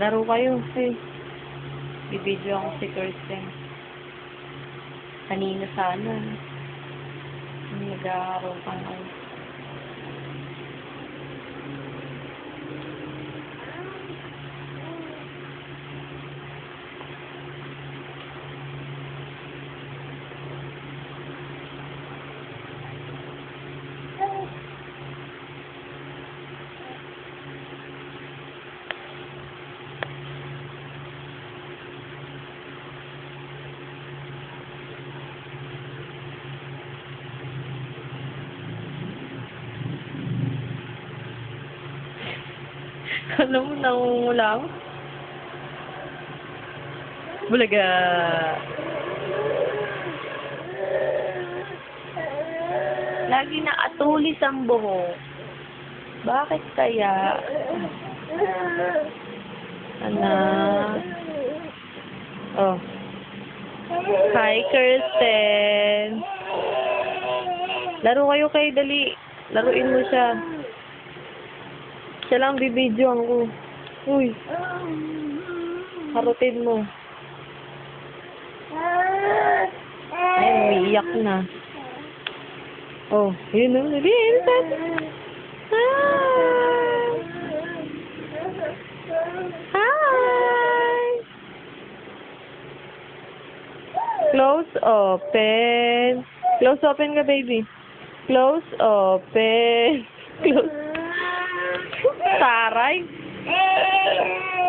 Laro kayo. Hey. Bibidyo ako si Kirsten. Kanina sana. Nag-aaral pa ngayon. Alam mo, nangungula ako. Bulaga. Lagi na atulis ang buhok. Bakit kaya? Anak. Oh. Hi, Kirsten. Laro kayo kay dali. Laruin mo siya. Siya lang bibidyoan ko. Uy. Harutin mo. Ayan, umiiyak na. Oh, yun o. Vincent! Hi! Hi! Close open. Close open ka, baby. Close open. Close. Taray.